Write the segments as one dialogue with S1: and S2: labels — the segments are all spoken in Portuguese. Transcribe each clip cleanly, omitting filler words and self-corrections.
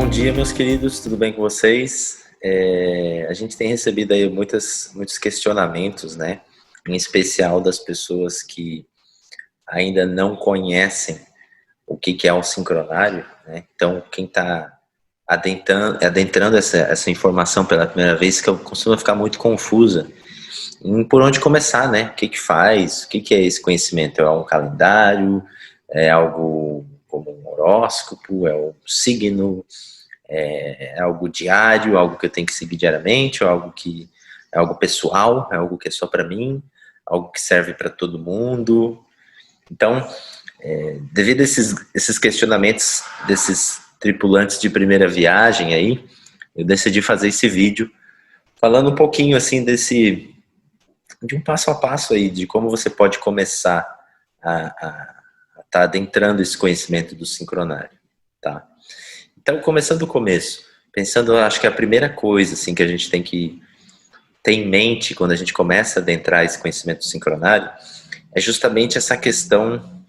S1: Bom dia, meus queridos, tudo bem com vocês? A gente tem recebido aí muitos questionamentos, né? Em especial das pessoas que ainda não conhecem o que é um sincronário, né? Então, quem está adentrando essa informação pela primeira vez, que costuma ficar muito confusa em por onde começar, né? O que faz? O que é esse conhecimento? É um calendário? É algo como um horóscopo? É um signo? É algo diário, algo que eu tenho que seguir diariamente, ou algo que é algo pessoal, é algo que é só para mim, algo que serve para todo mundo. Então, devido a esses questionamentos desses tripulantes de primeira viagem aí, eu decidi fazer esse vídeo falando um pouquinho assim de um passo a passo aí, de como você pode começar a estar adentrando esse conhecimento do sincronário, tá? Então, começando do começo, pensando, acho que a primeira coisa assim, que a gente tem que ter em mente quando a gente começa a adentrar esse conhecimento do sincronário é justamente essa questão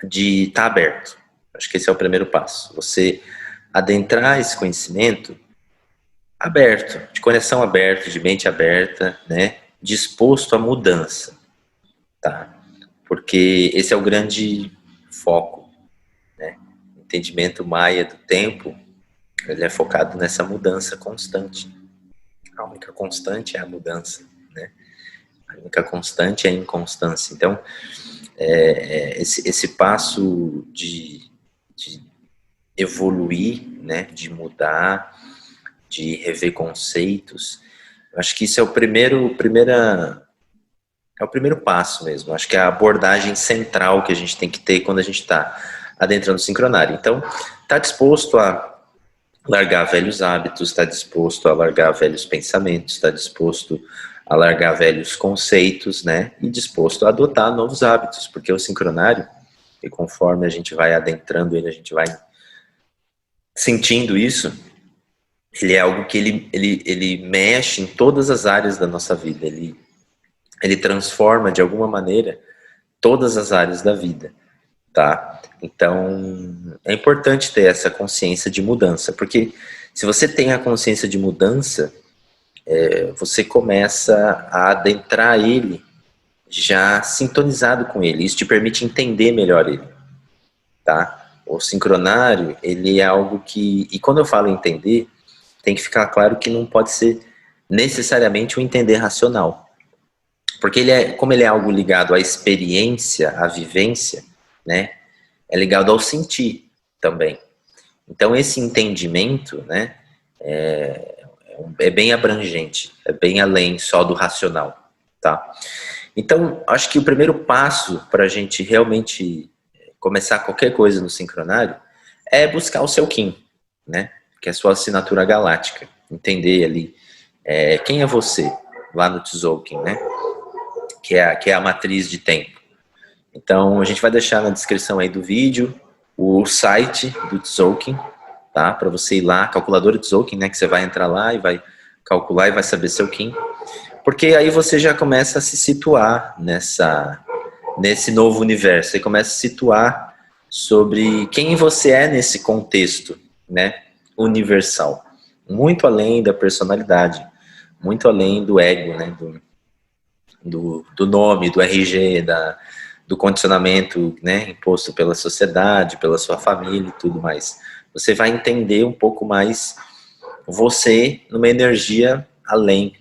S1: de estar aberto. Acho que esse é o primeiro passo. Você adentrar esse conhecimento aberto, de coração aberto, de mente aberta, né? Disposto à mudança, tá? Porque esse é o grande foco, né? O entendimento maia do tempo, ele é focado nessa mudança constante. A única constante é a mudança, né? A única constante é a inconstância. Então, esse passo de evoluir, né? De mudar, de rever conceitos, eu acho que isso é o primeiro passo mesmo. Eu acho que é a abordagem central que a gente tem que ter quando a gente está adentrando o sincronário. Então, está disposto a largar velhos hábitos, está disposto a largar velhos pensamentos, está disposto a largar velhos conceitos, né? E disposto a adotar novos hábitos, porque o sincronário, e conforme a gente vai adentrando ele, a gente vai sentindo isso, ele é algo que ele mexe em todas as áreas da nossa vida, ele transforma de alguma maneira todas as áreas da vida, tá? Então, é importante ter essa consciência de mudança, porque se você tem a consciência de mudança, você começa a adentrar ele já sintonizado com ele. Isso te permite entender melhor ele, tá? O sincronário, ele é algo que... E quando eu falo entender, tem que ficar claro que não pode ser necessariamente um entender racional. Porque como ele é algo ligado à experiência, à vivência, né? É ligado ao sentir também. Então, esse entendimento, né, é bem abrangente, é bem além só do racional, tá? Então, acho que o primeiro passo para a gente realmente começar qualquer coisa no sincronário é buscar o seu Kim, né? Que é a sua assinatura galáctica. Entender ali quem é você lá no Tzolk'in, né? Que é a matriz de tempo. Então, a gente vai deixar na descrição aí do vídeo o site do Tzolk'in, tá? Para você ir lá, calculadora Tzolk'in, né? Que você vai entrar lá e vai calcular e vai saber seu Kim. Porque aí você já começa a se situar nesse novo universo. Você começa a se situar sobre quem você é nesse contexto, né? Universal. Muito além da personalidade, muito além do ego, né? Do nome, do RG, do condicionamento, né, imposto pela sociedade, pela sua família e tudo mais. Você vai entender um pouco mais você numa energia além,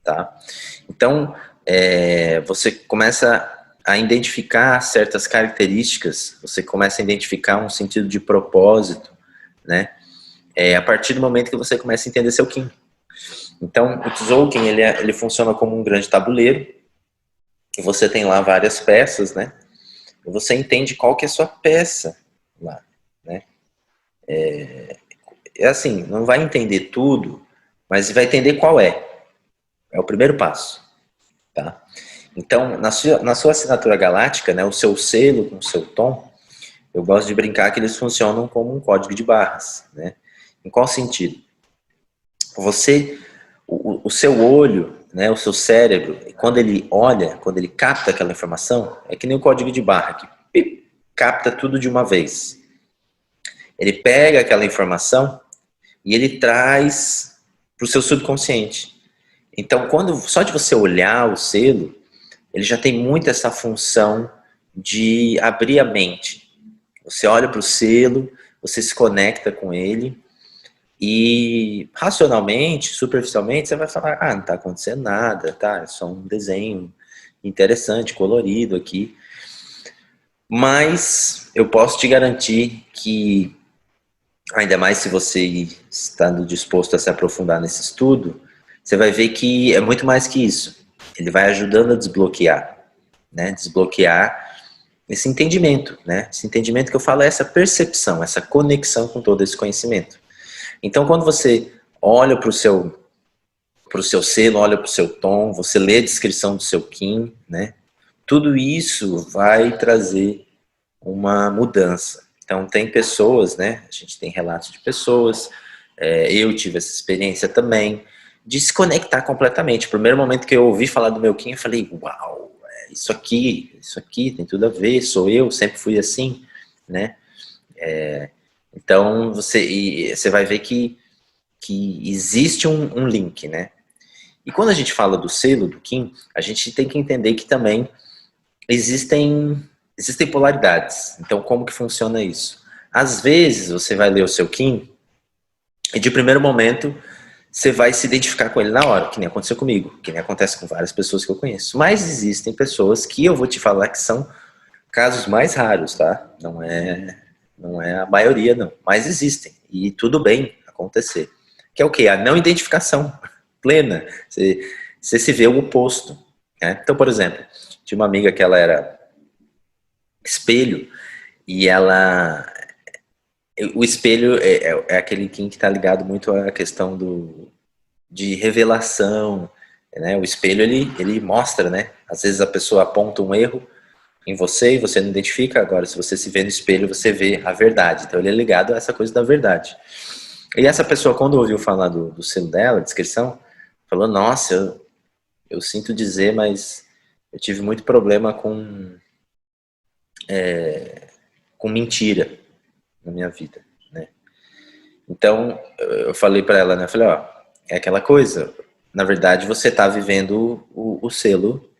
S1: tá? Então, você começa a identificar certas características, você começa a identificar um sentido de propósito, né? A partir do momento que você começa a entender seu Kim. Então, o Tzolk'in, ele funciona como um grande tabuleiro, e você tem lá várias peças, né? E você entende qual que é a sua peça lá, né? Assim, não vai entender tudo, mas vai entender qual é. É o primeiro passo, tá? Então, na sua assinatura galáctica, né, o seu selo com o seu tom, eu gosto de brincar que eles funcionam como um código de barras, né? Em qual sentido? O seu olho, né, o seu cérebro, quando ele olha, quando ele capta aquela informação, é que nem o código de barra, que capta tudo de uma vez. Ele pega aquela informação e ele traz para o seu subconsciente. Então, só de você olhar o selo, ele já tem muito essa função de abrir a mente. Você olha para o selo, você se conecta com ele, e racionalmente, superficialmente, você vai falar, não está acontecendo nada, tá? É só um desenho interessante, colorido aqui. Mas eu posso te garantir que, ainda mais se você está disposto a se aprofundar nesse estudo, você vai ver que é muito mais que isso. Ele vai ajudando a desbloquear, né? Desbloquear esse entendimento, né? Esse entendimento que eu falo é essa percepção, essa conexão com todo esse conhecimento. Então, quando você olha para o seu selo, olha para o seu tom, você lê a descrição do seu Kim, né? Tudo isso vai trazer uma mudança. Então, tem pessoas, né? A gente tem relatos de pessoas, eu tive essa experiência também, de se conectar completamente. O primeiro momento que eu ouvi falar do meu Kim, eu falei, uau, isso aqui tem tudo a ver, sou eu, sempre fui assim, né? Então, você vai ver que existe um link, né? E quando a gente fala do selo, do Kim, a gente tem que entender que também existem polaridades. Então, como que funciona isso? Às vezes, você vai ler o seu Kim e, de primeiro momento, você vai se identificar com ele na hora, que nem aconteceu comigo, que nem acontece com várias pessoas que eu conheço. Mas existem pessoas que eu vou te falar que são casos mais raros, tá? Não é a maioria, não. Mas existem. E tudo bem acontecer. Que é o quê? A não identificação plena. Você se vê o oposto. Né? Então, por exemplo, tinha uma amiga que ela era espelho e o espelho é aquele Kim que está ligado muito à questão de revelação, né? O espelho, ele mostra, né? Às vezes a pessoa aponta um erro em você e você não identifica. Agora, se você se vê no espelho, você vê a verdade. Então, ele é ligado a essa coisa da verdade. E essa pessoa, quando ouviu falar do selo dela, a descrição, falou, nossa, eu sinto dizer, mas eu tive muito problema com mentira na minha vida, né? Então, eu falei para ela, né? Eu falei, é aquela coisa, na verdade, você está vivendo o selo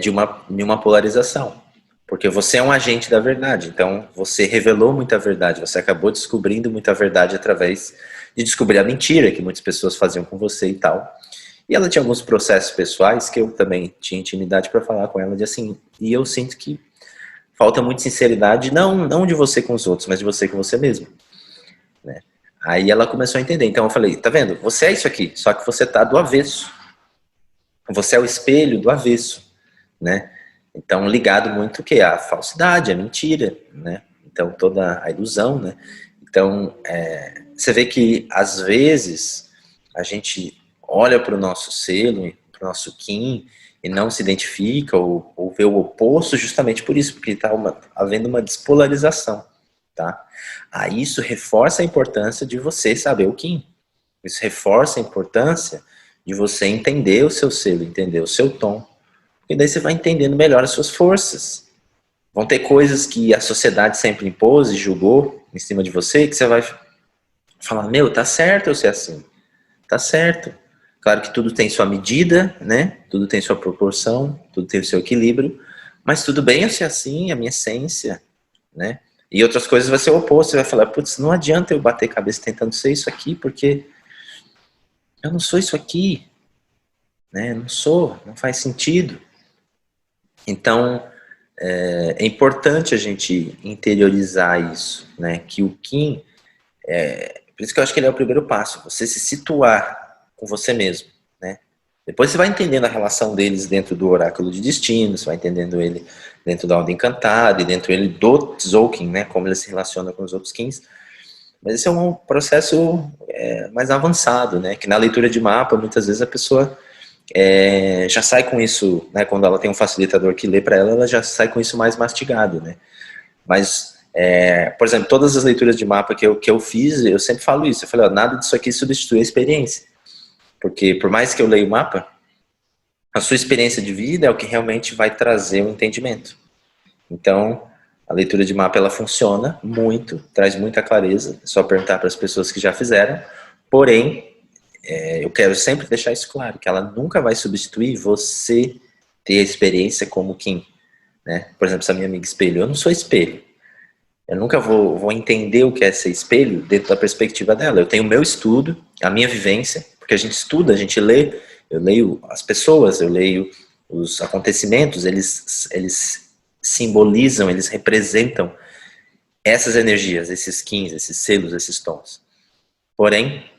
S1: de uma polarização. Porque você é um agente da verdade. Então, você revelou muita verdade. Você acabou descobrindo muita verdade através de descobrir a mentira que muitas pessoas faziam com você e tal. E ela tinha alguns processos pessoais que eu também tinha intimidade para falar com ela de assim. E eu sinto que falta muita sinceridade, não de você com os outros, mas de você com você mesmo. Né? Aí ela começou a entender. Então eu falei, tá vendo? Você é isso aqui, só que você tá do avesso. Você é o espelho do avesso, né? Então, ligado muito o quê? A falsidade, a mentira, né? Então, toda a ilusão, né? Então, você vê que, às vezes, a gente olha para o nosso selo, para o nosso Kim, e não se identifica ou vê o oposto justamente por isso, porque está havendo uma despolarização, tá? Aí isso reforça a importância de você saber o Kim. Isso reforça a importância de você entender o seu selo, entender o seu tom, e daí você vai entendendo melhor as suas forças. Vão ter coisas que a sociedade sempre impôs e julgou em cima de você, que você vai falar, tá certo eu ser assim, tá certo. Claro que tudo tem sua medida, né? Tudo tem sua proporção, tudo tem o seu equilíbrio, mas tudo bem eu ser assim, a minha essência, né? E outras coisas vai ser o oposto, você vai falar, putz, não adianta eu bater cabeça tentando ser isso aqui, porque eu não sou isso aqui, né? Não faz sentido. Então, é importante a gente interiorizar isso, né? Que o Kim, por isso que eu acho que ele é o primeiro passo, você se situar com você mesmo, né? Depois você vai entendendo a relação deles dentro do oráculo de destino, você vai entendendo ele dentro da onda encantada e dentro dele do Tzolk'in, né? Como ele se relaciona com os outros Kins. Mas esse é um processo mais avançado, né? Que na leitura de mapa, muitas vezes a pessoa já sai com isso, né? Quando ela tem um facilitador que lê para ela já sai com isso mais mastigado, né? Mas, por exemplo, todas as leituras de mapa que eu fiz, eu sempre falo isso. Eu falei, nada disso aqui substitui a experiência. Porque por mais que eu leia o mapa, a sua experiência de vida é o que realmente vai trazer o entendimento. Então, A leitura de mapa, ela funciona muito, traz muita clareza, é só perguntar para as pessoas que já fizeram, porém, eu quero sempre deixar isso claro, que ela nunca vai substituir você ter a experiência como Kim, né? Por exemplo, essa minha amiga espelho, eu não sou espelho, eu nunca vou entender o que é ser espelho dentro da perspectiva dela. Eu tenho o meu estudo, a minha vivência, porque a gente estuda, a gente lê, eu leio as pessoas, eu leio os acontecimentos, eles simbolizam, eles representam essas energias, esses Kins, esses selos, esses tons. Porém,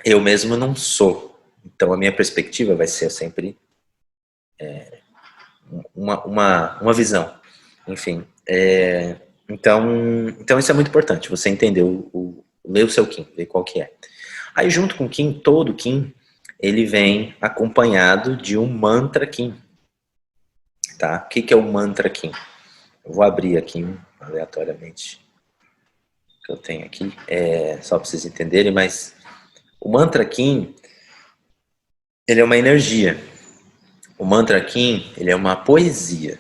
S1: eu mesmo não sou. Então a minha perspectiva vai ser sempre uma visão. Enfim, então isso é muito importante, você entender, ler o seu Kim, ver qual que é. Aí junto com o Kim, todo Kim, ele vem acompanhado de um mantra Kim. Tá? O que é o mantra Kim? Eu vou abrir aqui aleatoriamente que eu tenho aqui, só para vocês entenderem, mas o mantra Kim, ele é uma energia. O mantra Kim, ele é uma poesia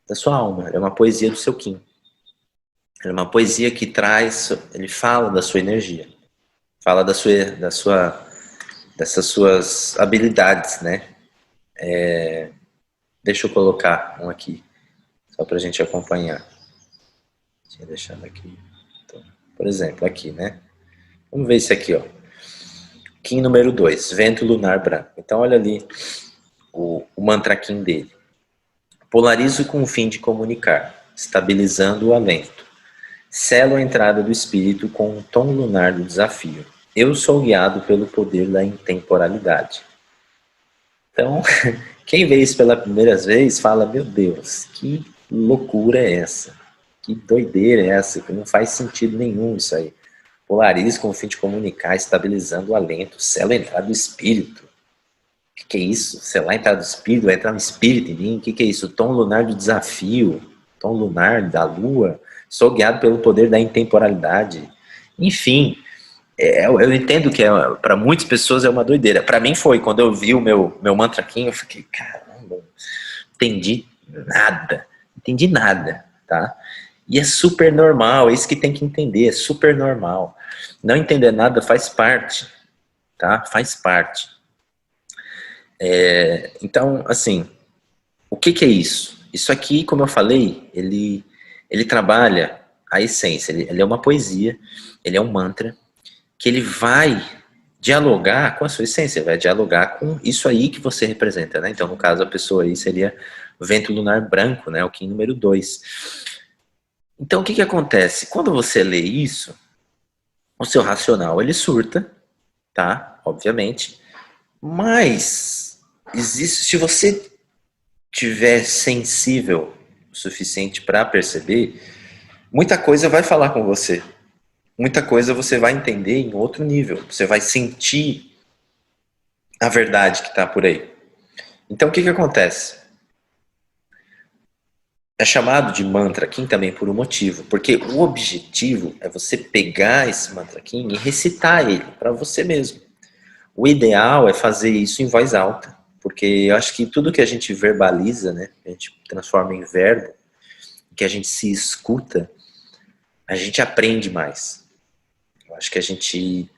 S1: da sua alma, ele é uma poesia do seu Kim. Ele é uma poesia que traz, ele fala da sua energia, fala dessas suas habilidades, né? Deixa eu colocar um aqui, só para a gente acompanhar. Tinha deixado aqui. Então, por exemplo, aqui, né? Vamos ver esse aqui, ó. Kim número 2, vento lunar branco. Então, olha ali o mantra Kim dele. Polarizo com o fim de comunicar, estabilizando o alento. Selo a entrada do espírito com um tom lunar do desafio. Eu sou guiado pelo poder da intemporalidade. Então, quem vê isso pela primeira vez fala, meu Deus, que loucura é essa? Que doideira é essa? Que não faz sentido nenhum isso aí. Polarizo com o fim de comunicar, estabilizando o alento, selo a entrada do espírito. O que é isso? Selar a entrada do espírito, vai entrar um espírito em mim? O que é isso? Tom lunar do desafio, tom lunar da lua, sou guiado pelo poder da intemporalidade. Enfim, eu entendo que para muitas pessoas é uma doideira. Para mim foi, quando eu vi o meu mantra Kim, eu fiquei, caramba, entendi nada, tá? E é super normal, é isso que tem que entender, é super normal. Não entender nada faz parte, tá? Faz parte. Então, assim, o que é isso? Isso aqui, como eu falei, ele trabalha a essência, ele é uma poesia, ele é um mantra, que ele vai dialogar com a sua essência, vai dialogar com isso aí que você representa, né? Então, no caso, a pessoa aí seria o vento lunar branco, né? O Kim número 2. Então, o que acontece? Quando você lê isso, o seu racional, ele surta, tá? Obviamente. Mas, se você tiver sensível o suficiente para perceber, muita coisa vai falar com você. Muita coisa você vai entender em outro nível. Você vai sentir a verdade que está por aí. Então, o que acontece? É chamado de mantra Kim também por um motivo, porque o objetivo é você pegar esse mantra Kim e recitar ele para você mesmo. O ideal é fazer isso em voz alta, porque eu acho que tudo que a gente verbaliza, né, a gente transforma em verbo, que a gente se escuta, a gente aprende mais. Eu acho que a gente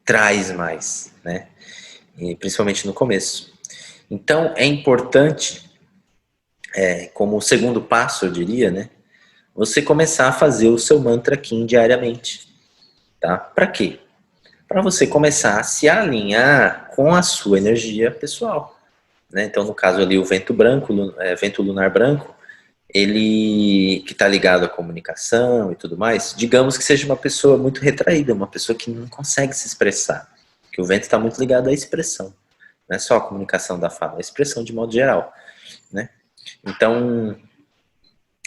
S1: traz mais, né, e principalmente no começo. Então, é importante, como segundo passo, eu diria, né, você começar a fazer o seu mantra Kim diariamente, tá? Para quê? Para você começar a se alinhar com a sua energia pessoal, né? Então, no caso ali, o vento branco, vento lunar branco, ele que está ligado à comunicação e tudo mais, digamos que seja uma pessoa muito retraída, uma pessoa que não consegue se expressar, que o vento está muito ligado à expressão, não é só a comunicação da fala, a expressão de modo geral, né? Então,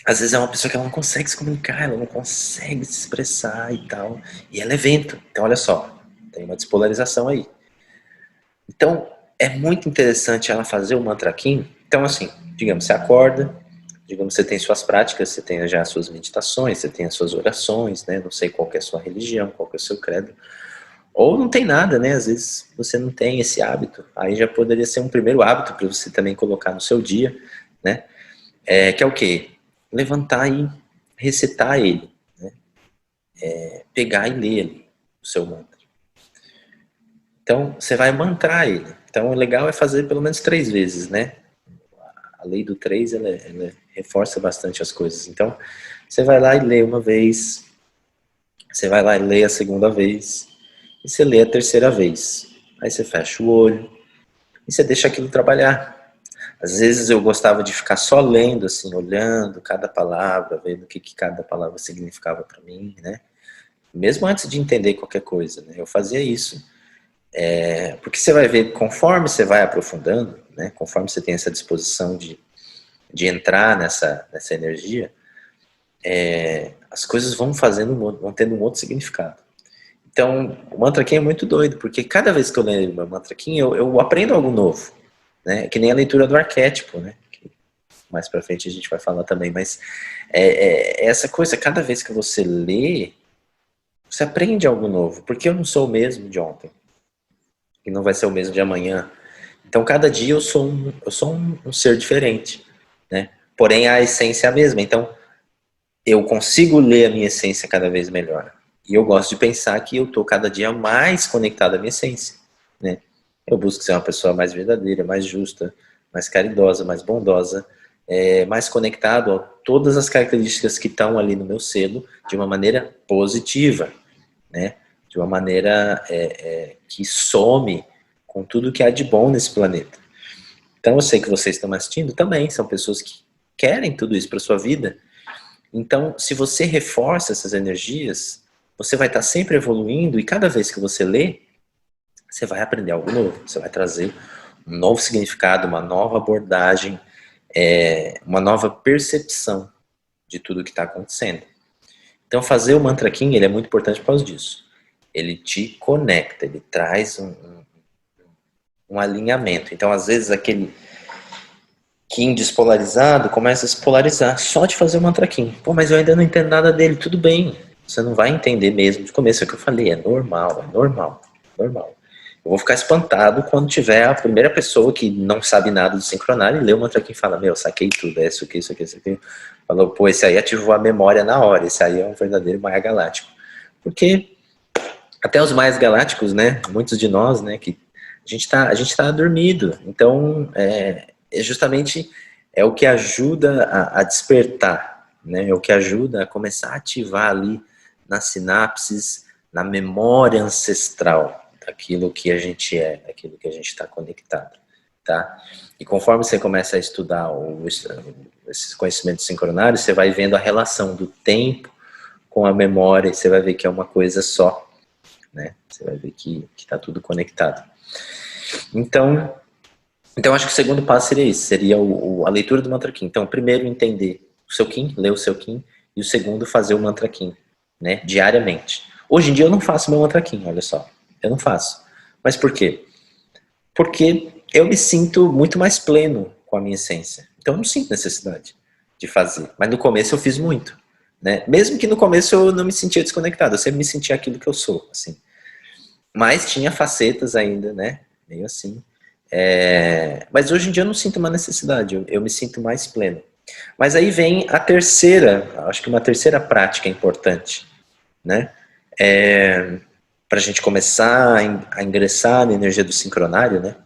S1: às vezes é uma pessoa que ela não consegue se comunicar, ela não consegue se expressar e tal, e ela é vento. Então, olha só, tem uma despolarização aí. Então, é muito interessante ela fazer o mantra Kim. Então, assim, digamos, você acorda, digamos, você tem suas práticas, você tem já as suas meditações, você tem as suas orações, né? Não sei qual que é a sua religião, qual que é o seu credo. Ou não tem nada, né? Às vezes você não tem esse hábito. Aí já poderia ser um primeiro hábito para você também colocar no seu dia, né? Que é o quê? Levantar e recitar ele, né? Pegar e ler ele, o seu mantra. Então, você vai mantrar ele. Então, o legal é fazer pelo menos 3 vezes, né? A lei do 3, ela reforça bastante as coisas. Então, você vai lá e lê uma vez, você vai lá e lê a segunda vez, e você lê a terceira vez. Aí você fecha o olho, e você deixa aquilo trabalhar. Às vezes eu gostava de ficar só lendo, assim, olhando cada palavra, vendo o que cada palavra significava para mim, né? Mesmo antes de entender qualquer coisa, né? Eu fazia isso. Porque você vai ver, conforme você vai aprofundando, né? Conforme você tem essa disposição de entrar nessa energia, as coisas vão tendo um outro significado. Então, o Mantra Kin é muito doido, porque cada vez que eu leio o Mantra Kin, eu aprendo algo novo, né? Que nem a leitura do arquétipo, né? Que mais pra frente a gente vai falar também, mas essa coisa, cada vez que você lê, você aprende algo novo, porque eu não sou o mesmo de ontem, e não vai ser o mesmo de amanhã. Então, cada dia eu sou um ser diferente, né? Porém, a essência é a mesma. Então, eu consigo ler a minha essência cada vez melhor. E eu gosto de pensar que eu estou cada dia mais conectado à minha essência, né? Eu busco ser uma pessoa mais verdadeira, mais justa, mais caridosa, mais bondosa, mais conectado a todas as características que estão ali no meu selo de uma maneira positiva, né? De uma maneira que some com tudo que há de bom nesse planeta. Então eu sei que vocês estão assistindo também, são pessoas que querem tudo isso para sua vida. Então, se você reforça essas energias, você vai estar sempre evoluindo, e cada vez que você lê, você vai aprender algo novo, você vai trazer um novo significado, uma nova abordagem, uma nova percepção de tudo que está acontecendo. Então, fazer o Mantra Kin, ele é muito importante por causa disso. Ele te conecta, ele traz um alinhamento. Então, às vezes, aquele Kin despolarizado começa a se polarizar só de fazer o Mantra Kin. Pô, mas eu ainda não entendo nada dele. Tudo bem, você não vai entender mesmo de começo. É o que eu falei, é normal. Eu vou ficar espantado quando tiver a primeira pessoa que não sabe nada do sincronário e lê o Mantra Kin e fala, meu, saquei tudo, é isso aqui. Falou, pô, esse aí ativou a memória na hora, esse aí é um verdadeiro Maia Galáctico. Porque até os Maias Galácticos, muitos de nós, que a gente tá dormido. Então, justamente é o que ajuda a despertar, né? É o que ajuda a começar a ativar ali nas sinapses, na memória ancestral daquilo que a gente daquilo que a gente está conectado, tá? E conforme você começa a estudar esses conhecimentos sincronários, você vai vendo a relação do tempo com a memória, e você vai ver que é uma coisa só, né? Você vai ver que está tudo conectado. Então, acho que o segundo passo seria isso, seria a leitura do Mantra Kin. Então, primeiro entender o seu Kin, ler o seu Kin, e o segundo fazer o Mantra Kin, né, diariamente. Hoje em dia eu não faço meu Mantra Kin, olha só, eu não faço. Mas por quê? Porque eu me sinto muito mais pleno com a minha essência. Então eu não sinto necessidade de fazer. Mas no começo eu fiz muito, né? Mesmo que no começo eu não me sentia desconectado, eu sempre me sentia aquilo que eu sou, assim. Mas tinha facetas ainda, né, meio assim. Mas hoje em dia eu não sinto uma necessidade, eu me sinto mais pleno. Mas aí vem a terceira, acho que uma terceira prática importante, né? Para a gente começar a ingressar na energia do sincronário, né?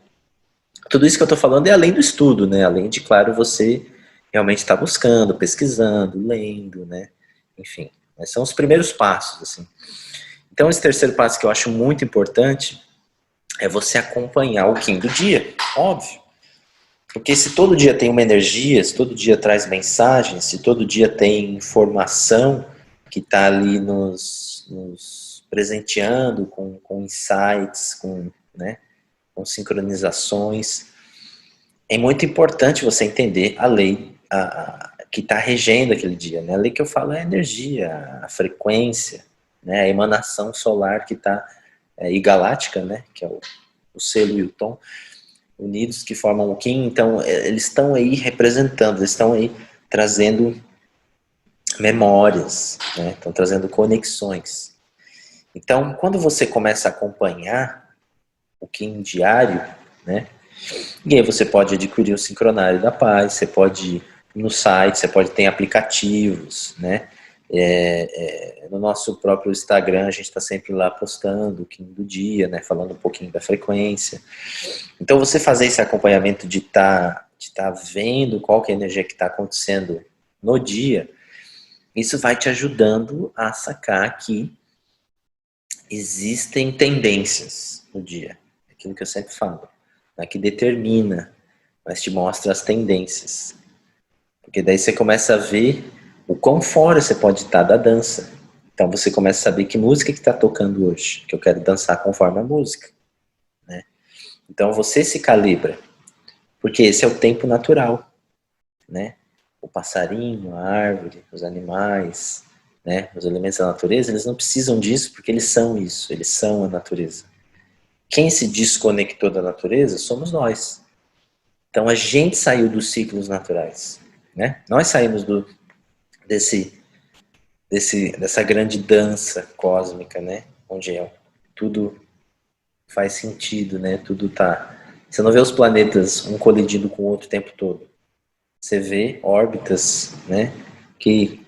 S1: Tudo isso que eu estou falando é além do estudo, né? Além de, claro, você realmente estar buscando, pesquisando, lendo, né? Enfim, são os primeiros passos, assim. Então, esse terceiro passo que eu acho muito importante é você acompanhar o Kin do dia, óbvio. Porque se todo dia tem uma energia, se todo dia traz mensagens, se todo dia tem informação que está ali nos presenteando com insights, com sincronizações, é muito importante você entender a lei que está regendo aquele dia, né? A lei que eu falo é a energia, a frequência, né? A emanação solar que está, e galáctica, né? Que é o selo e o tom, unidos que formam o Kin. Então eles estão aí representando, eles estão aí trazendo memórias, né? Estão trazendo conexões. Então quando você começa a acompanhar o Kin diário, né? E aí você pode adquirir o Sincronário da Paz, você pode ir no site, você pode ter aplicativos, né? No nosso próprio Instagram, a gente está sempre lá postando o Kim do dia, né? Falando um pouquinho da frequência. Então, você fazer esse acompanhamento de tá vendo qual que é a energia que está acontecendo no dia, isso vai te ajudando a sacar que existem tendências no dia. Aquilo que eu sempre falo. Não é que determina, mas te mostra as tendências. Porque daí você começa a ver o quão fora você pode estar da dança. Então você começa a saber que música que está tocando hoje, que eu quero dançar conforme a música. Né? Então você se calibra, porque esse é o tempo natural. Né? O passarinho, a árvore, os animais, né? Os elementos da natureza, eles não precisam disso porque eles são isso, eles são a natureza. Quem se desconectou da natureza somos nós. Então a gente saiu dos ciclos naturais. Né? Nós saímos dessa grande dança cósmica, né? Onde tudo faz sentido, né? Tudo tá. Você não vê os planetas um colidindo com o outro o tempo todo. Você vê órbitas, né? Que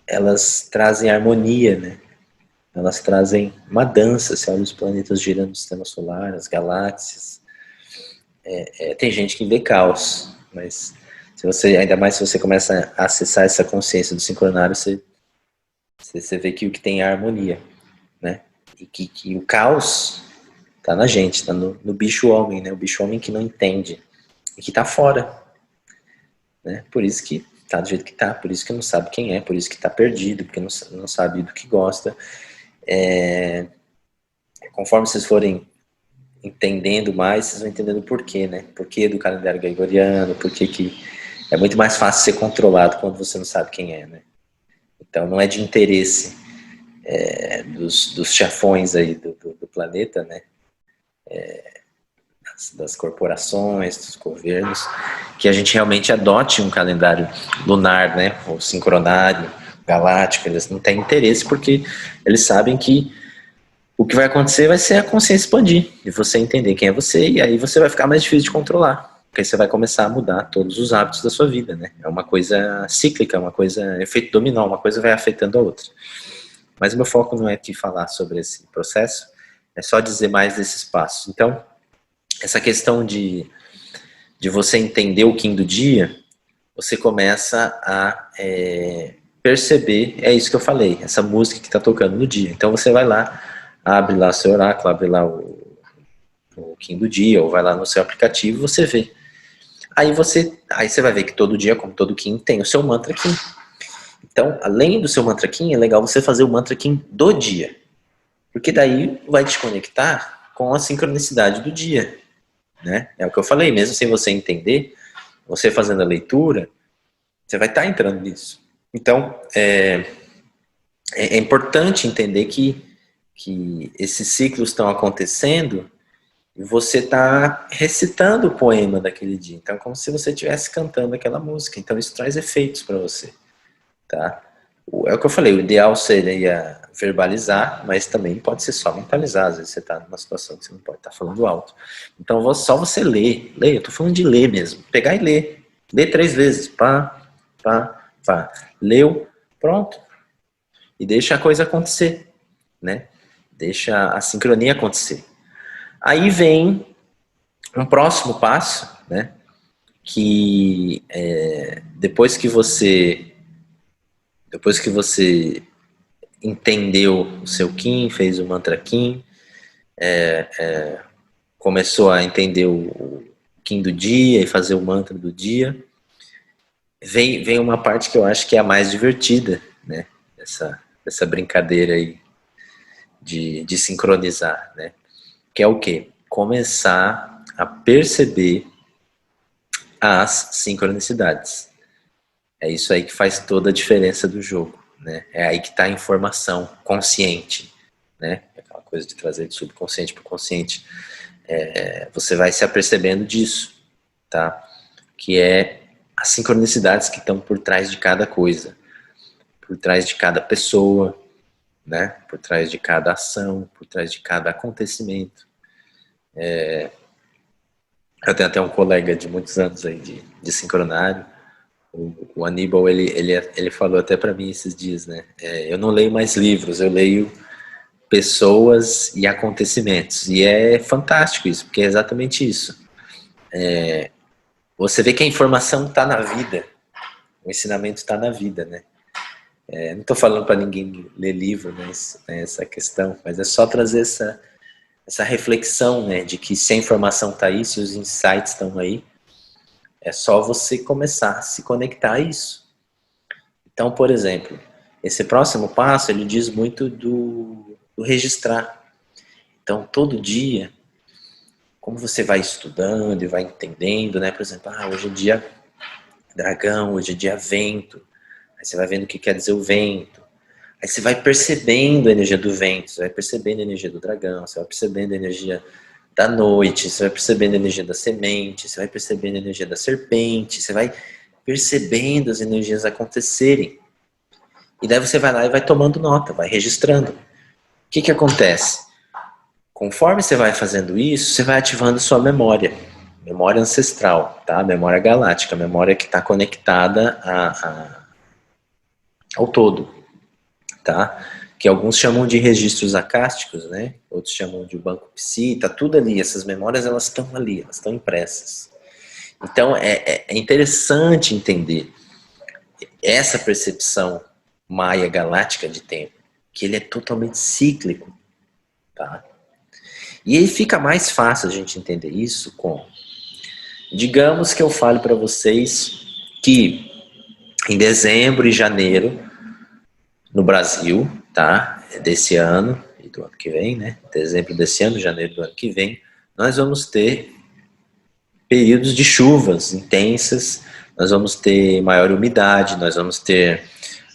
S1: elas trazem harmonia, né? Elas trazem uma dança. Você olha os planetas girando no sistema solar, as galáxias. Tem gente que vê caos, mas ainda mais se você começa a acessar essa consciência do sincronário, você vê que o que tem é a harmonia, né? E que o caos tá na gente, tá no bicho-homem, né? O bicho-homem que não entende e que tá fora, né? Por isso que tá do jeito que tá, por isso que não sabe quem é, por isso que tá perdido, porque não sabe do que gosta. Conforme vocês forem entendendo mais, vocês vão entendendo o porquê, né? Porquê do calendário gregoriano, porquê que é muito mais fácil ser controlado quando você não sabe quem é, né? Então não é de interesse dos chefões aí do planeta, né? Das corporações, dos governos, que a gente realmente adote um calendário lunar, né? Ou sincronário, galáctico. Eles não têm interesse porque eles sabem que o que vai acontecer vai ser a consciência expandir e você entender quem é você, e aí você vai ficar mais difícil de controlar, porque aí você vai começar a mudar todos os hábitos da sua vida, né? É uma coisa cíclica, uma coisa, efeito dominó, uma coisa vai afetando a outra. Mas o meu foco não é aqui falar sobre esse processo, é só dizer mais desses passos. Então, essa questão de você entender o Kim do dia, você começa a perceber, é isso que eu falei, essa música que está tocando no dia. Então você vai lá, abre lá seu oráculo, abre lá o Kim do dia, ou vai lá no seu aplicativo, você vê. Aí você vai ver que todo dia, como todo Kim, tem o seu mantra Kim. Então, além do seu mantra Kim, é legal você fazer o mantra Kim do dia. Porque daí vai te conectar com a sincronicidade do dia. Né? É o que eu falei, mesmo sem você entender, você fazendo a leitura, você vai estar entrando nisso. Então, é importante entender que esses ciclos estão acontecendo e você está recitando o poema daquele dia. Então, é como se você estivesse cantando aquela música. Então, isso traz efeitos para você. Tá? É o que eu falei, o ideal seria verbalizar, mas também pode ser só mentalizar. Às vezes você está numa situação que você não pode estar falando alto. Então, só você ler. Eu estou falando de ler mesmo. Pegar e ler. Ler 3 vezes. Pá, pá, pá. Leu, pronto. E deixa a coisa acontecer, né? Deixa a sincronia acontecer. Aí vem um próximo passo, né? Que depois que você entendeu o seu Kim, fez o mantra Kim, começou a entender o Kim do dia e fazer o mantra do dia, vem uma parte que eu acho que é a mais divertida, né? Essa brincadeira aí de sincronizar, né? Que é o quê? Começar a perceber as sincronicidades. É isso aí que faz toda a diferença do jogo, né? É aí que está a informação consciente, né? Aquela coisa de trazer do subconsciente para o consciente. Você vai se apercebendo disso, tá? Que é as sincronicidades que estão por trás de cada coisa, por trás de cada pessoa, né? Por trás de cada ação, por trás de cada acontecimento. Eu tenho até um colega de muitos anos aí de sincronário, O Aníbal, ele falou até para mim esses dias, né? Eu não leio mais livros, eu leio pessoas e acontecimentos. E é fantástico isso, porque é exatamente isso. Você vê que a informação está na vida, o ensinamento está na vida, né? Não estou falando para ninguém ler livro, né, essa questão, mas é só trazer essa reflexão, né, de que se a informação está aí, se os insights estão aí, é só você começar a se conectar a isso. Então, por exemplo, esse próximo passo, ele diz muito do registrar. Então, todo dia, como você vai estudando e vai entendendo, né, por exemplo, hoje é dia dragão, hoje é dia vento, aí você vai vendo o que quer dizer o vento, aí você vai percebendo a energia do vento, você vai percebendo a energia do dragão, você vai percebendo a energia da noite, você vai percebendo a energia da semente, você vai percebendo a energia da serpente, você vai percebendo as energias acontecerem. E daí você vai lá e vai tomando nota, vai registrando. O que acontece? Conforme você vai fazendo isso, você vai ativando sua memória ancestral, tá? Memória galáctica, memória que está conectada ao todo, tá? Que alguns chamam de registros acásticos, né? Outros chamam de banco psi, tá tudo ali, essas memórias elas estão ali, elas estão impressas. Então é interessante entender essa percepção maia galáctica de tempo, que ele é totalmente cíclico, tá? E aí fica mais fácil a gente entender isso com, digamos que eu fale para vocês que em dezembro e janeiro no Brasil, tá? Desse ano e do ano que vem, né? Dezembro desse ano, janeiro do ano que vem, nós vamos ter períodos de chuvas intensas, nós vamos ter maior umidade, nós vamos ter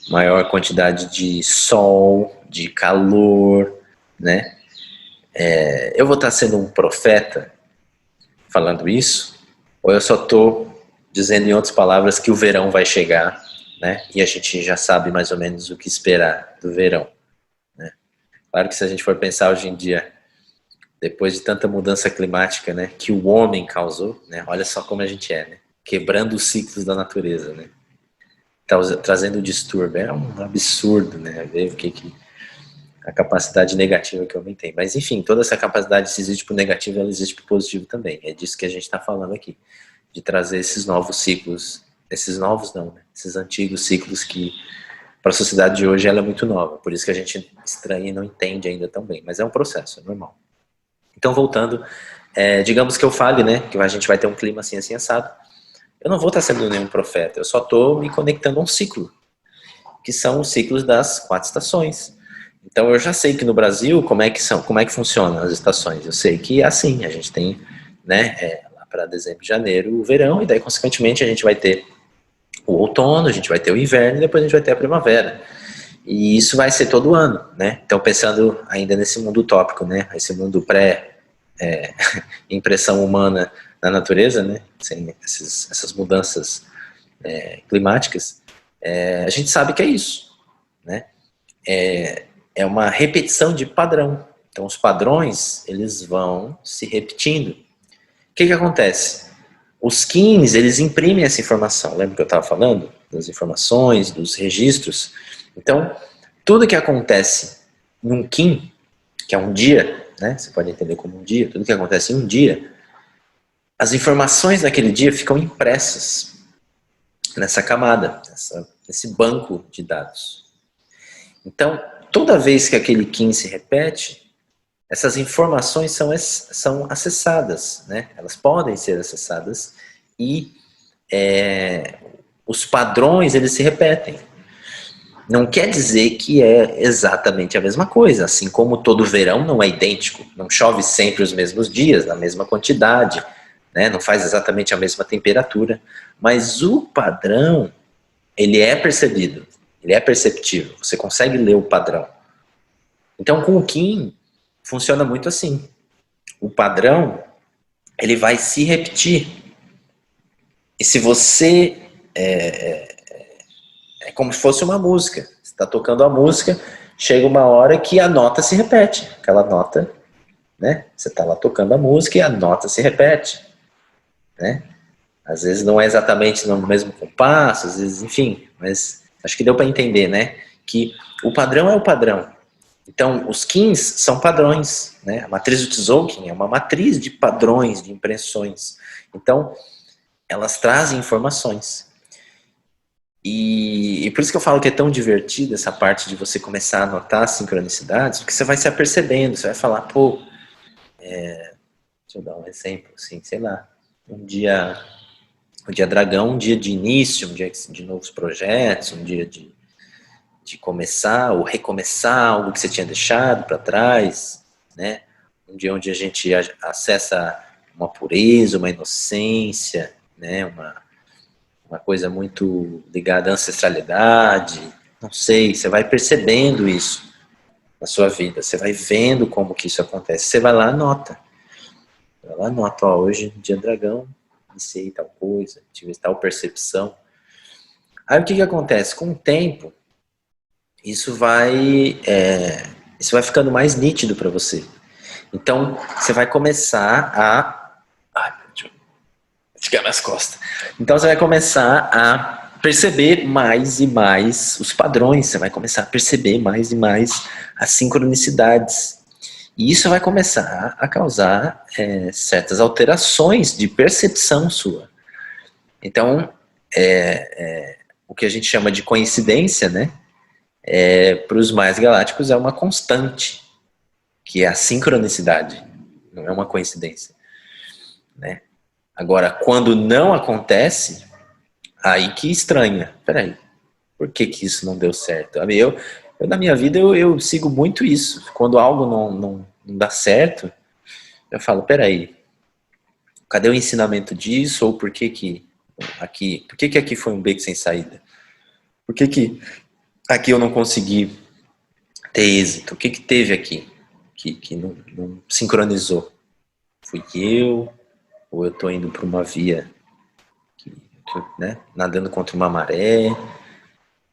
S1: maior quantidade de sol, de calor, né? Eu vou estar sendo um profeta falando isso, ou eu só estou dizendo em outras palavras que o verão vai chegar, né? E a gente já sabe mais ou menos o que esperar do verão, né? Claro que se a gente for pensar hoje em dia, depois de tanta mudança climática, né, que o homem causou, né? Olha só como a gente é, né? Quebrando os ciclos da natureza, né? Trazendo distúrbio, é um absurdo, né? Ver o que a capacidade negativa que o homem tem. Mas enfim, toda essa capacidade, se existe para o negativo, ela existe para o positivo também. É disso que a gente está falando aqui, de trazer esses novos ciclos, esses novos não, né? Esses antigos ciclos que para a sociedade de hoje ela é muito nova, por isso que a gente estranha e não entende ainda tão bem, mas é um processo, é normal. Então voltando, digamos que eu fale, né, que a gente vai ter um clima assim, assim, assado, eu não vou estar sendo nenhum profeta, eu só estou me conectando a um ciclo, que são os ciclos das 4 estações. Então eu já sei que no Brasil como é que funcionam as estações. Eu sei que é assim, a gente tem, né, lá para dezembro e janeiro o verão, e daí consequentemente a gente vai ter o outono, a gente vai ter o inverno e depois a gente vai ter a primavera. E isso vai ser todo ano, né? Então pensando ainda nesse mundo utópico, né? Esse mundo pré-impressão humana na natureza, né? Sem essas mudanças climáticas, a gente sabe que é isso, né? É uma repetição de padrão. Então os padrões, eles vão se repetindo. O que acontece? Os KINs, eles imprimem essa informação. Lembra que eu estava falando? Das informações, dos registros. Então, tudo que acontece num KIN, que é um dia, né? Você pode entender como um dia, tudo que acontece em um dia, as informações daquele dia ficam impressas nessa camada, nesse banco de dados. Então, toda vez que aquele KIN se repete, essas informações são acessadas, né? Elas podem ser acessadas e os padrões, eles se repetem. Não quer dizer que é exatamente a mesma coisa, assim como todo verão não é idêntico, não chove sempre os mesmos dias, na mesma quantidade, né? Não faz exatamente a mesma temperatura, mas o padrão, ele é percebido, ele é perceptível, você consegue ler o padrão. Então com o KIN, funciona muito assim. O padrão, ele vai se repetir. E se você... É como se fosse uma música. Você está tocando a música, chega uma hora que a nota se repete. Aquela nota, né? Você está lá tocando a música e a nota se repete, né? Às vezes não é exatamente no mesmo compasso, às vezes, enfim, mas acho que deu para entender, né? Que o padrão é o padrão. Então, os KINs são padrões, né? A matriz do Tzolk'in é uma matriz de padrões, de impressões. Então, elas trazem informações. E por isso que eu falo que é tão divertido essa parte de você começar a notar as sincronicidades, porque você vai se apercebendo, você vai falar, pô, deixa eu dar um exemplo, assim, sei lá, um dia dragão, um dia de início, um dia de novos projetos, um dia de começar ou recomeçar algo que você tinha deixado para trás, né? Um dia onde a gente acessa uma pureza, uma inocência, né? Uma coisa muito ligada à ancestralidade, não sei, você vai percebendo isso na sua vida, você vai vendo como que isso acontece, você vai lá e anota, ó, hoje, dia dragão, iniciei tal coisa, tive tal percepção. Aí o que que acontece? Com o tempo, isso vai ficando mais nítido para você. Então, você vai começar a... Ai, deixa eu esticar minhas costas. Então, você vai começar a perceber mais e mais os padrões, você vai começar a perceber mais e mais as sincronicidades. E isso vai começar a causar certas alterações de percepção sua. Então, o que a gente chama de coincidência, né? Para os mais galácticos é uma constante, que é a sincronicidade, não é uma coincidência, né? Agora, quando não acontece, aí que estranha. Peraí, por que que isso não deu certo? Eu na minha vida, eu sigo muito isso. Quando algo não dá certo, eu falo, peraí, cadê o ensinamento disso? Ou por que que aqui foi um beco sem saída? Por que que aqui eu não consegui ter êxito? O que que teve aqui que não sincronizou? Fui eu? Ou eu estou indo para uma via né, nadando contra uma maré?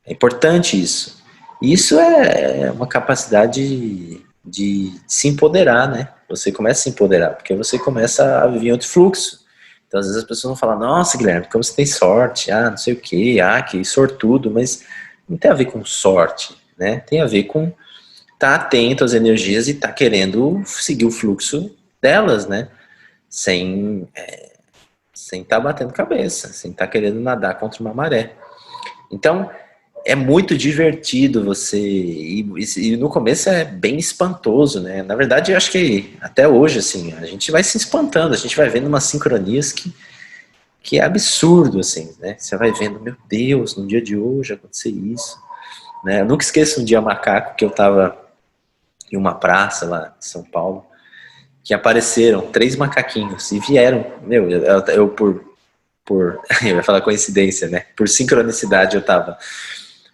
S1: É importante isso. Isso é uma capacidade de se empoderar, né? Você começa a se empoderar, porque você começa a viver outro fluxo. Então, às vezes as pessoas vão falar, nossa, Guilherme, como você tem sorte, não sei o quê, que sortudo, mas não tem a ver com sorte, né? Tem a ver com estar atento às energias e estar querendo seguir o fluxo delas, né? Sem estar batendo cabeça, sem estar querendo nadar contra uma maré. Então, é muito divertido você. E no começo é bem espantoso, né? Na verdade, eu acho que até hoje, assim, a gente vai se espantando, a gente vai vendo umas sincronias que é absurdo, assim, né? Você vai vendo, meu Deus, no dia de hoje aconteceu isso. Né? Eu nunca esqueço um dia macaco que eu estava em uma praça lá em São Paulo, que apareceram 3 macaquinhos e vieram, eu eu ia falar coincidência, né? Por sincronicidade eu tava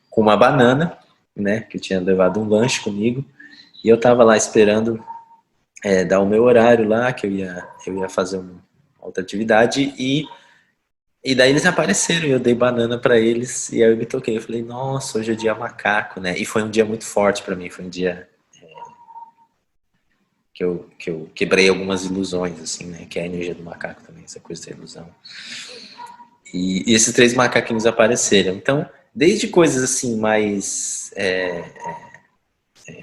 S1: com uma banana, né? Que eu tinha levado um lanche comigo e eu tava lá esperando dar o meu horário lá, que eu ia fazer uma outra atividade e daí eles apareceram e eu dei banana para eles e aí eu me toquei, eu falei, nossa, hoje é dia macaco, né? E foi um dia muito forte para mim, foi um dia que eu quebrei algumas ilusões, assim, né? Que é a energia do macaco também, essa coisa da ilusão. E esses 3 macaquinhos apareceram. Então, desde coisas assim mais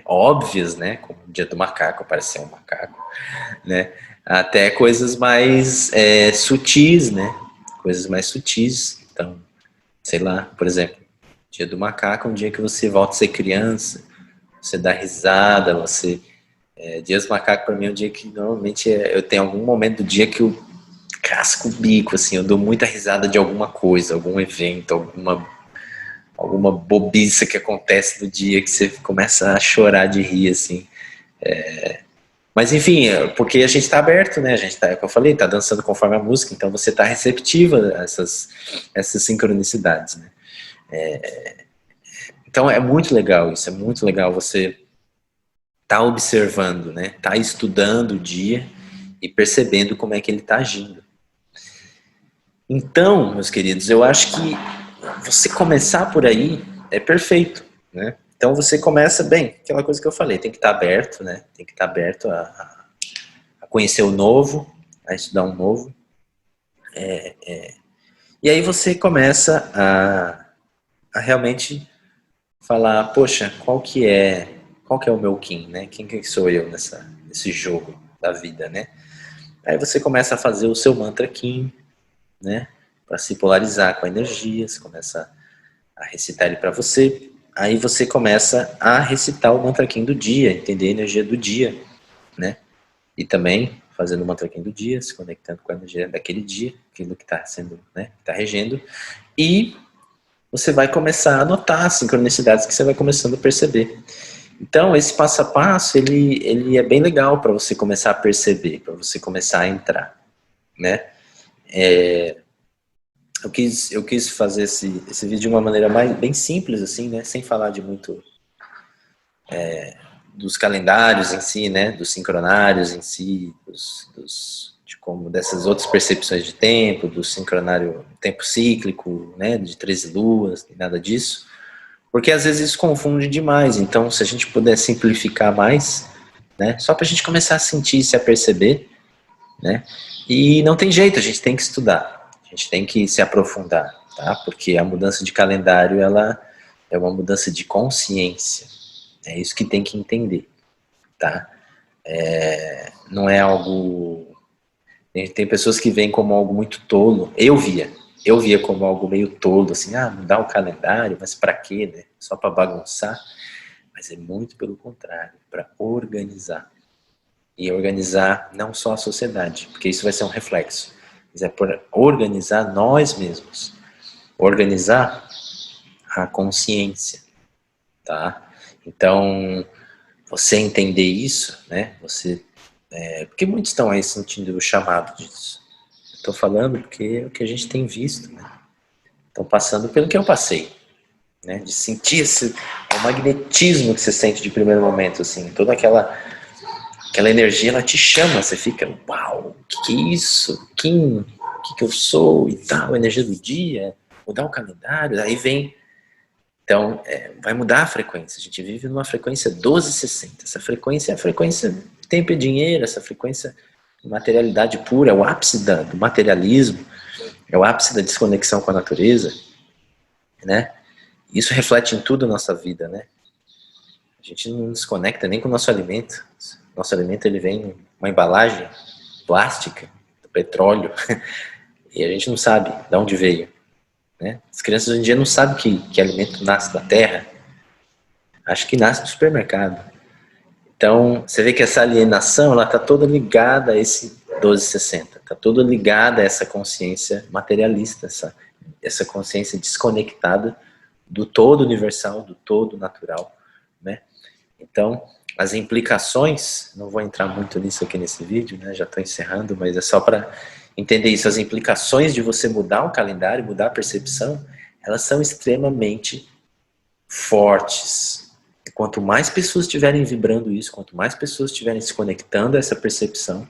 S1: óbvias, né? Como o dia do macaco, apareceu um macaco, né? Até coisas mais sutis, né? Coisas mais sutis. Então, sei lá, por exemplo, dia do macaco é um dia que você volta a ser criança, você dá risada, você... dias do macaco para mim é um dia que normalmente eu tenho algum momento do dia que eu casco o bico, assim, eu dou muita risada de alguma coisa, algum evento, alguma bobiça que acontece no dia que você começa a chorar de rir, assim. Mas enfim, porque a gente está aberto, né? A gente tá, como eu falei, tá dançando conforme a música, então você tá receptiva a essas sincronicidades, né? Então é muito legal isso, é muito legal você tá observando, né? Tá estudando o dia e percebendo como é que ele tá agindo. Então, meus queridos, eu acho que você começar por aí é perfeito, né? Então você começa bem, aquela coisa que eu falei, tem que estar aberto, né? Tem que estar aberto a conhecer o novo, a estudar um novo, E aí você começa a realmente falar, poxa, qual que é o meu Kim, né? Quem que sou eu nesse jogo da vida, né? Aí você começa a fazer o seu mantra Kim, né? Para se polarizar com a energia, você começa a recitar ele para você. Aí você começa a recitar o mantra Kim do dia, entender a energia do dia, né? E também fazendo o mantra Kim do dia, se conectando com a energia daquele dia, aquilo que está sendo, né? Que está regendo. E você vai começar a notar as sincronicidades que você vai começando a perceber. Então, esse passo a passo, ele é bem legal para você começar a perceber, para você começar a entrar, né? Eu quis fazer esse vídeo de uma maneira bem simples, assim, né? Sem falar de muito dos calendários em si, né? Dos sincronários em si, de como dessas outras percepções de tempo, do sincronário tempo cíclico, né? De 13 luas, nada disso. Porque às vezes isso confunde demais. Então, se a gente puder simplificar mais, né? Só para a gente começar a sentir e se aperceber, né? E não tem jeito, a gente tem que estudar, a gente tem que se aprofundar, tá? Porque a mudança de calendário, ela é uma mudança de consciência. É isso que tem que entender, tá? Não é algo... Tem pessoas que veem como algo muito tolo. Eu via como algo meio tolo, assim, mudar o calendário, mas para quê, né? Só para bagunçar. Mas é muito pelo contrário, para organizar. E organizar não só a sociedade, porque isso vai ser um reflexo, mas é por organizar nós mesmos, organizar a consciência, tá? Então, você entender isso, né? Porque muitos estão aí sentindo o chamado disso. Estou falando porque é o que a gente tem visto, né? Estão passando pelo que eu passei, né? De sentir o magnetismo que você sente de primeiro momento, assim, toda aquela energia, ela te chama, você fica, uau, que é isso? Kim, que eu sou e tal, a energia do dia, mudar o calendário, aí vem, então, vai mudar a frequência, a gente vive numa frequência 1260, essa frequência é a frequência tempo e dinheiro, essa frequência de materialidade pura, é o ápice do materialismo, é o ápice da desconexão com a natureza, né? Isso reflete em tudo a nossa vida, né? A gente não se conecta nem com o nosso alimento. Nosso alimento, ele vem em uma embalagem plástica, do petróleo, e a gente não sabe de onde veio, né? As crianças hoje em dia não sabem que alimento nasce da terra. Acho que nasce do supermercado. Então, você vê que essa alienação, ela está toda ligada a esse 1260, está toda ligada a essa consciência materialista, essa consciência desconectada do todo universal, do todo natural, né? Então, as implicações, não vou entrar muito nisso aqui nesse vídeo, né? Já estou encerrando, mas é só para entender isso. As implicações de você mudar o calendário, mudar a percepção, elas são extremamente fortes. E quanto mais pessoas estiverem vibrando isso, quanto mais pessoas estiverem se conectando a essa percepção,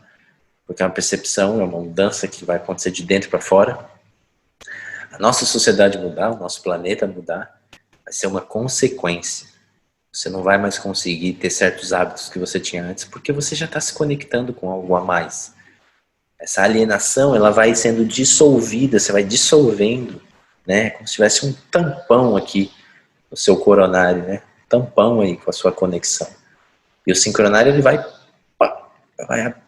S1: porque é uma percepção, é uma mudança que vai acontecer de dentro para fora, a nossa sociedade mudar, o nosso planeta mudar, vai ser uma consequência. Você não vai mais conseguir ter certos hábitos que você tinha antes, porque você já está se conectando com algo a mais. Essa alienação, ela vai sendo dissolvida, você vai dissolvendo, né? Como se tivesse um tampão aqui no seu coronário, né? Tampão aí com a sua conexão. E o sincronário, ele vai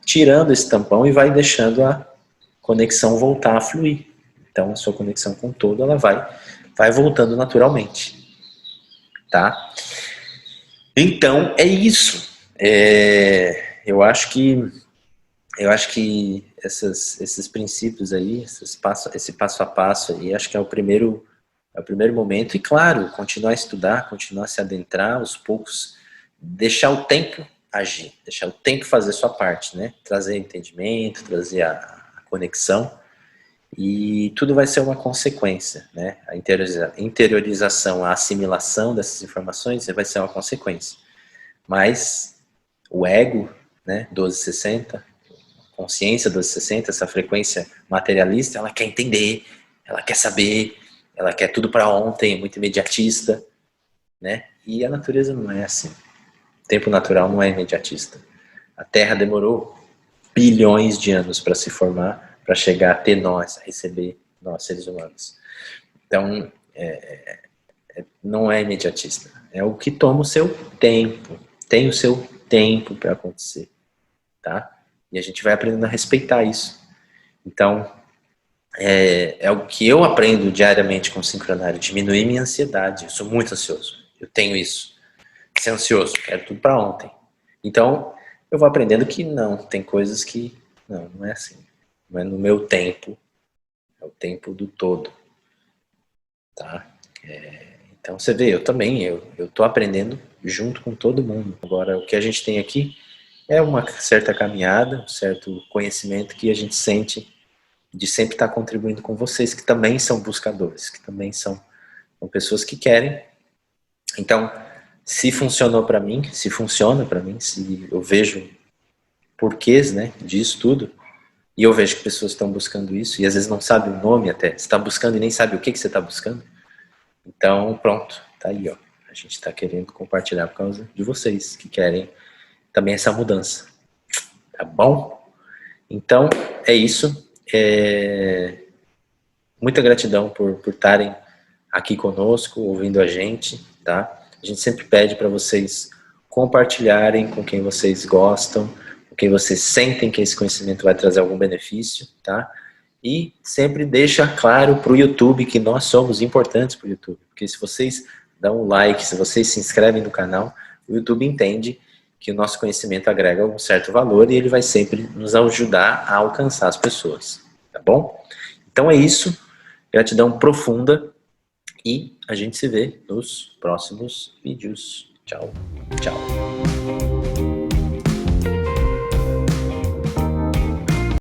S1: tirando esse tampão e vai deixando a conexão voltar a fluir. Então, a sua conexão com o todo, ela vai voltando naturalmente, tá? Então, é isso. Eu acho que esses princípios aí, esse passo a passo aí, acho que é o primeiro momento. E claro, continuar a estudar, continuar a se adentrar aos poucos, deixar o tempo agir, deixar o tempo fazer sua parte, né? Trazer entendimento, trazer a conexão, e tudo vai ser uma consequência, né? A interiorização, a assimilação dessas informações vai ser uma consequência. Mas o ego, né, 1260, consciência 1260, essa frequência materialista, ela quer entender, ela quer saber, ela quer tudo para ontem, é muito imediatista, né? E a natureza não é assim. O tempo natural não é imediatista. A Terra demorou bilhões de anos para se formar, para chegar a ter nós, a receber nós seres humanos. Então, não é imediatista. É o que toma o seu tempo. Tem o seu tempo para acontecer, tá? E a gente vai aprendendo a respeitar isso. Então, é o que eu aprendo diariamente com o sincronário, diminuir minha ansiedade. Eu sou muito ansioso. Eu tenho isso. Ser ansioso, quero tudo para ontem. Então, eu vou aprendendo que não, tem coisas que não é assim. Não é no meu tempo, é o tempo do todo, tá? Então, você vê, eu também, eu tô aprendendo junto com todo mundo. Agora, o que a gente tem aqui é uma certa caminhada, um certo conhecimento que a gente sente de sempre estar contribuindo com vocês, que também são buscadores, que também são pessoas que querem. Então, se funcionou para mim, se funciona para mim, se eu vejo porquês, né, disso tudo, e eu vejo que pessoas estão buscando isso, e às vezes não sabe o nome até, você está buscando e nem sabe o que você está buscando, então pronto, tá aí, ó. A gente está querendo compartilhar por causa de vocês, que querem também essa mudança, tá bom? Então, é isso. Muita gratidão por estarem aqui conosco, ouvindo a gente, tá? A gente sempre pede para vocês compartilharem com quem vocês gostam, com quem vocês sentem que esse conhecimento vai trazer algum benefício, tá? E sempre deixa claro para o YouTube que nós somos importantes para o YouTube, porque se vocês dão um like, se vocês se inscrevem no canal, o YouTube entende que o nosso conhecimento agrega um certo valor e ele vai sempre nos ajudar a alcançar as pessoas, tá bom? Então é isso, gratidão profunda e a gente se vê nos próximos vídeos. Tchau, tchau.